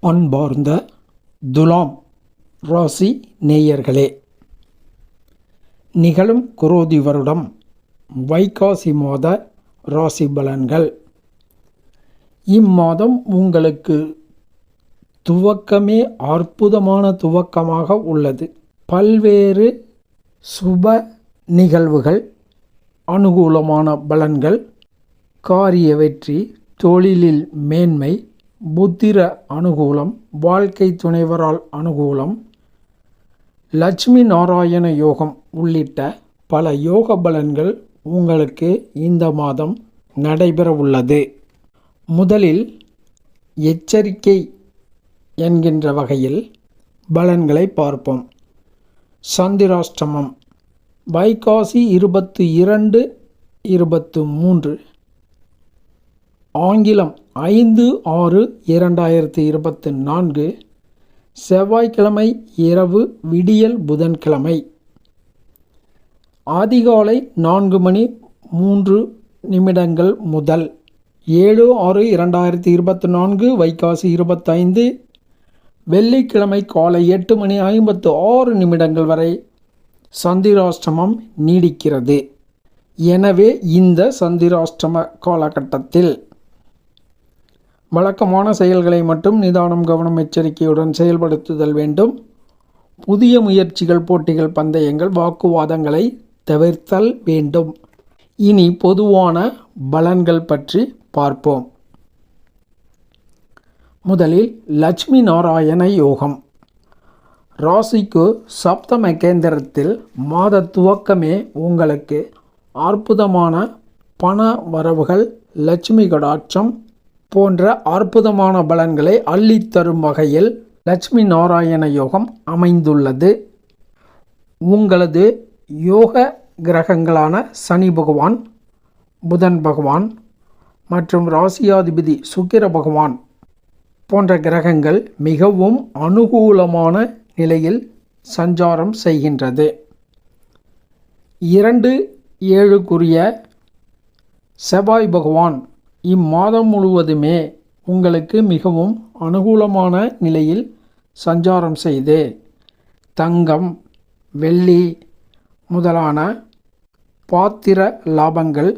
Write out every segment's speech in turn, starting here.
அன்பார்ந்த துலாம் ராசி நேயர்களே, நிகழும் குரோதி வருடம் வைகாசி மாத ராசி பலன்கள். இம்மாதம் உங்களுக்கு துவக்கமே அற்புதமான துவக்கமாக உள்ளது. பல்வேறு சுப நிகழ்வுகள், அனுகூலமான பலன்கள், காரிய வெற்றி, தொழிலில் மேன்மை, புத்திர அனுகூலம், வாழ்க்கை துணைவரால் அனுகூலம், லட்சுமி நாராயண யோகம் உள்ளிட்ட பல யோக பலன்கள் உங்களுக்கு இந்த மாதம் நடைபெற உள்ளது. முதலில் எச்சரிக்கை என்கின்ற வகையில் பலன்களை பார்ப்போம். சந்திராஷ்டமம் வைகாசி 22, 23, ஆங்கிலம் 5/6/2024, செவ்வாய்க்கிழமை இரவு விடியல் புதன்கிழமை, அதிகாலை 4:03 முதல் 7/6/2024 வைகாசி 25, வெள்ளிக்கிழமை காலை 8:56 வரை சந்திராஷ்டமம் நீடிக்கிறது. எனவே இந்த சந்திராஷ்டம காலகட்டத்தில் வழக்கமான செயல்களை மட்டும் நிதானம், கவனம், எச்சரிக்கையுடன் செயல்படுத்துதல் வேண்டும். புதிய முயற்சிகள், போட்டிகள், பந்தயங்கள், வாக்குவாதங்களை தவிர்த்தல் வேண்டும். இனி பொதுவான பலன்கள் பற்றி பார்ப்போம். முதலில் லட்சுமி நாராயண யோகம். ராசிக்கு சப்தம கேந்திரத்தில் மாத துவக்கமே உங்களுக்கு அற்புதமான பண வரவுகள், லட்சுமி கடாட்சம் போன்ற அற்புதமான பலன்களை அள்ளித்தரும் வகையில் லட்சுமி நாராயண யோகம் அமைந்துள்ளது. உங்களது யோக கிரகங்களான சனி பகவான், புதன் பகவான் மற்றும் ராசியாதிபதி சுக்கிர பகவான் போன்ற கிரகங்கள் மிகவும் அனுகூலமான நிலையில் சஞ்சாரம் செய்கின்றது. 2/7 செவ்வாய் பகவான் இம்மாதம் முழுவதுமே உங்களுக்கு மிகவும் அனுகூலமான நிலையில் சஞ்சாரம் செய்து தங்கம், வெள்ளி முதலான பாத்திர லாபங்கள்,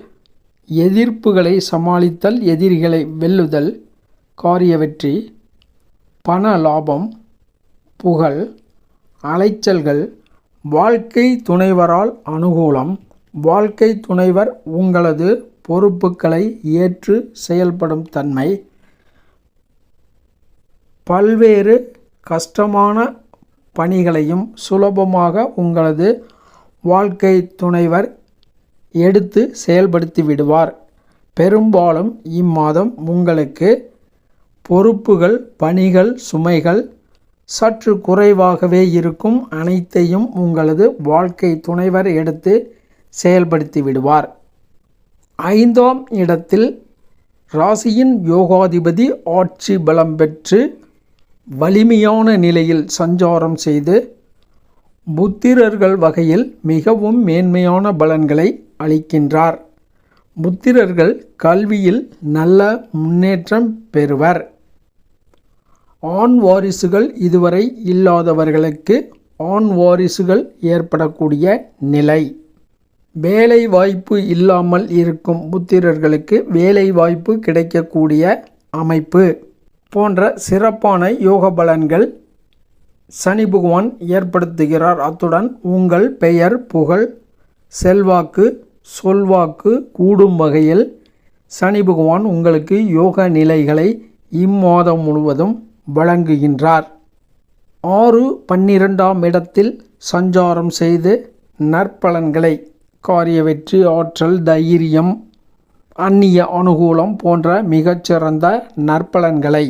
எதிர்ப்புகளை சமாளித்தல், எதிரிகளை வெல்லுதல், காரிய வெற்றி, பண லாபம், புகழ், அலைச்சல்கள், வாழ்க்கை துணைவரால் அனுகூலம், வாழ்க்கை துணைவர் உங்களது பொறுப்புகளை ஏற்று செயல்படும் தன்மை, பல்வேறு கஷ்டமான பணிகளையும் சுலபமாக உங்களது வாழ்க்கை துணைவர் எடுத்து செயல்படுத்தி விடுவார். பெரும்பாலும் இம்மாதம் உங்களுக்கு பொறுப்புகள், பணிகள், சுமைகள் சற்று குறைவாகவே இருக்கும். அனைத்தையும் உங்களது வாழ்க்கை துணைவர் எடுத்து செயல்படுத்தி விடுவார். 5ஆம் இடத்தில் ராசியின் யோகாதிபதி ஆட்சி பலம் பெற்று வலிமையான நிலையில் சஞ்சாரம் செய்து புத்திரர்கள் வகையில் மிகவும் மேன்மையான பலன்களை அளிக்கின்றார். புத்திரர்கள் கல்வியில் நல்ல முன்னேற்றம் பெறுவர். ஆண் வாரிசுகள் இதுவரை இல்லாதவர்களுக்கு ஆண் வாரிசுகள் ஏற்படக்கூடிய நிலை, வேலை வாய்ப்பு இல்லாமல் இருக்கும் புத்திரர்களுக்கு வேலை வாய்ப்பு கிடைக்கக்கூடிய அமைப்பு போன்ற சிறப்பான யோக பலன்கள் சனி பகவான் ஏற்படுத்துகிறார். அத்துடன் உங்கள் பெயர், புகழ், செல்வாக்கு, சொல்வாக்கு கூடும் வகையில் சனி பகவான் உங்களுக்கு யோக நிலைகளை இம்மாதம் முழுவதும் வழங்குகின்றார். 6-12ஆம் இடத்தில் சஞ்சாரம் செய்து நற்பலன்களை, காரிய வெற்றி, ஆற்றல், தைரியம், அந்நிய அனுகூலம் போன்ற மிகச்சிறந்த நற்பலன்களை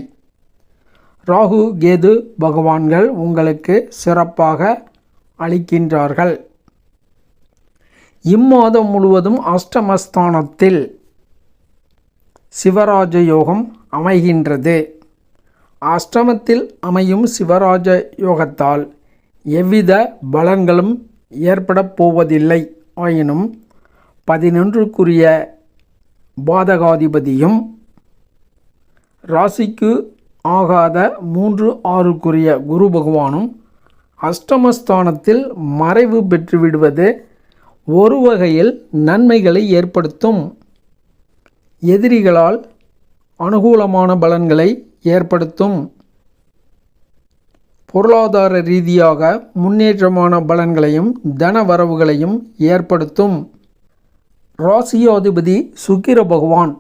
ராகு, கேது பகவான்கள் உங்களுக்கு சிறப்பாக அளிக்கின்றார்கள். இம்மாதம் முழுவதும் அஷ்டமஸ்தானத்தில் சிவராஜ யோகம் அமைகின்றது. அஷ்டமத்தில் அமையும் சிவராஜ யோகத்தால் எவ்வித பலன்களும் ஏற்பட போவதில்லை. ஆயினும் 11க்குரிய பாதகாதிபதியும் ராசிக்கு ஆகாத 3-6க்குரிய குரு பகவானும் அஷ்டமஸ்தானத்தில் மறைவு பெற்றுவிடுவது ஒரு வகையில் நன்மைகளை ஏற்படுத்தும். எதிரிகளால் அனுகூலமான பலன்களை ஏற்படுத்தும். பொருளாதார ரீதியாக முன்னேற்றமான பலன்களையும் தன வரவுகளையும் ஏற்படுத்தும். ராசியாதிபதி சுக்கிர பகவான்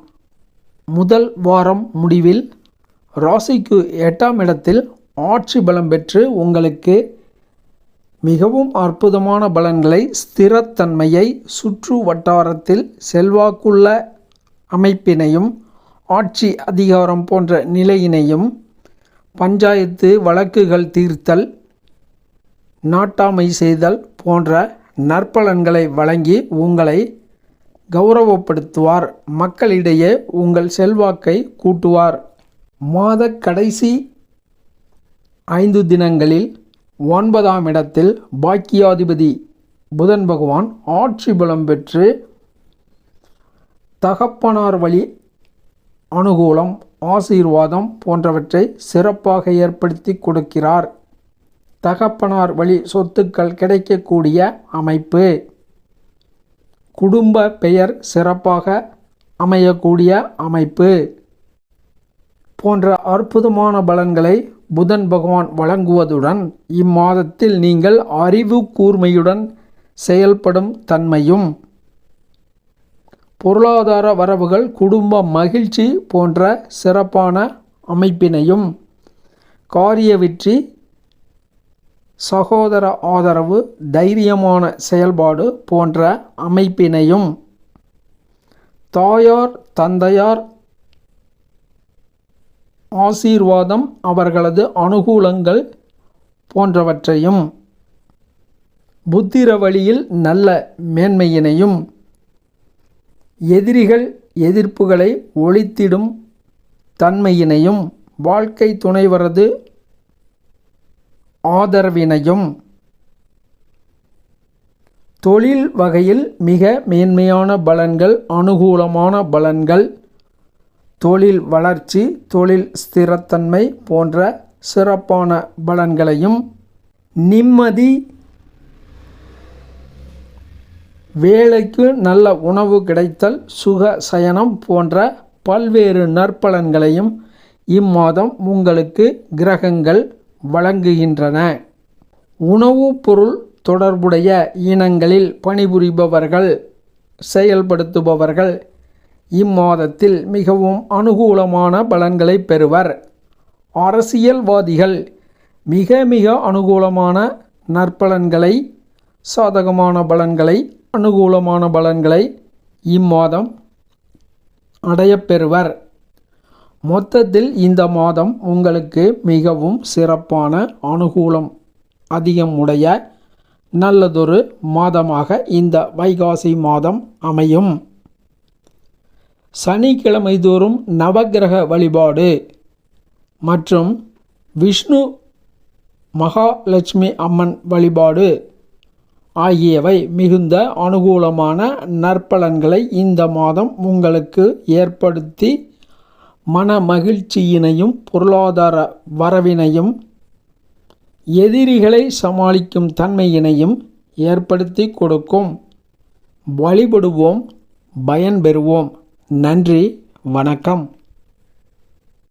முதல் வாரம் முடிவில் ராசிக்கு 8ஆம் இடத்தில் ஆட்சி பலம் பெற்று உங்களுக்கு மிகவும் அற்புதமான பலன்களை, ஸ்திரத்தன்மையை, சுற்று வட்டாரத்தில் செல்வாக்குள்ள அமைப்பினையும், ஆட்சி அதிகாரம் போன்ற நிலையினையும், பஞ்சாயத்து வழக்குகள் தீர்த்தல், நாட்டாமை செய்தல் போன்ற நற்பலன்களை வழங்கி உங்களை கௌரவப்படுத்துவார். மக்களிடையே உங்கள் செல்வாக்கை கூட்டுவார். மாத கடைசி 5 தினங்களில் 9ஆம் இடத்தில் பாக்கியாதிபதி புதன் பகவான் ஆட்சி பலம் பெற்று தகப்பனார் வழி அனுகூலம், ஆசீர்வாதம் போன்றவற்றை சிறப்பாக ஏற்படுத்தி கொடுக்கிறார். தகப்பனார் வழி சொத்துக்கள் கிடைக்கக்கூடிய அமைப்பு, குடும்ப பெயர் சிறப்பாக அமையக்கூடிய அமைப்பு போன்ற அற்புதமான பலன்களை புதன் பகவான் வழங்குவதுடன் இம்மாதத்தில் நீங்கள் அறிவு கூர்மையுடன் செயல்படும் தன்மையும், பொருளாதார வரவுகள், குடும்ப மகிழ்ச்சி போன்ற சிறப்பான அமைப்பினையும், காரிய வெற்றி, சகோதர ஆதரவு, தைரியமான செயல்பாடு போன்ற அமைப்பினையும், தாயார் தந்தையார் ஆசீர்வாதம், அவர்களது அனுகூலங்கள் போன்றவற்றையும், புத்திர வழியில் நல்ல மேன்மையினையும், எதிரிகள் எதிர்ப்புகளை ஒழித்திடும் தன்மையினையும், வாழ்க்கை துணைவரது ஆதரவினையும், தொழில் வகையில் மிக மேன்மையான பலன்கள், அனுகூலமான பலன்கள், தொழில் வளர்ச்சி, தொழில் ஸ்திரத்தன்மை போன்ற சிறப்பான பலன்களையும், நிம்மதி, வேலைக்கு நல்ல உணவு கிடைத்தல், சுக சயனம் போன்ற பல்வேறு நற்பலன்களையும் இம்மாதம் உங்களுக்கு கிரகங்கள் வழங்குகின்றன. உணவுப் பொருள் தொடர்புடைய இனங்களில் பணிபுரிபவர்கள், செயல்படுத்துபவர்கள் இம்மாதத்தில் மிகவும் அனுகூலமான பலன்களை பெறுவர். அரசியல்வாதிகள் மிக மிக அனுகூலமான நற்பலன்களை, சாதகமான பலன்களை, அனுகூலமான பலன்களை இம்மாதம் அடையப்பெறுவர். மொத்தத்தில் இந்த மாதம் உங்களுக்கு மிகவும் சிறப்பான, அனுகூலம் அதிகம் உடைய நல்லதொரு மாதமாக இந்த வைகாசி மாதம் அமையும். சனிக்கிழமை தோறும் நவக்கிரக வழிபாடு மற்றும் விஷ்ணு மகாலட்சுமி அம்மன் வழிபாடு ஆகியவை மிகுந்த அனுகூலமான நற்பலன்களை இந்த மாதம் உங்களுக்கு ஏற்படுத்தி மன மகிழ்ச்சியினையும், பொருளாதார வரவினையும், எதிரிகளை சமாளிக்கும் தன்மையினையும் ஏற்படுத்தி கொடுக்கும். வழிபடுவோம், பயன்பெறுவோம். நன்றி, வணக்கம்.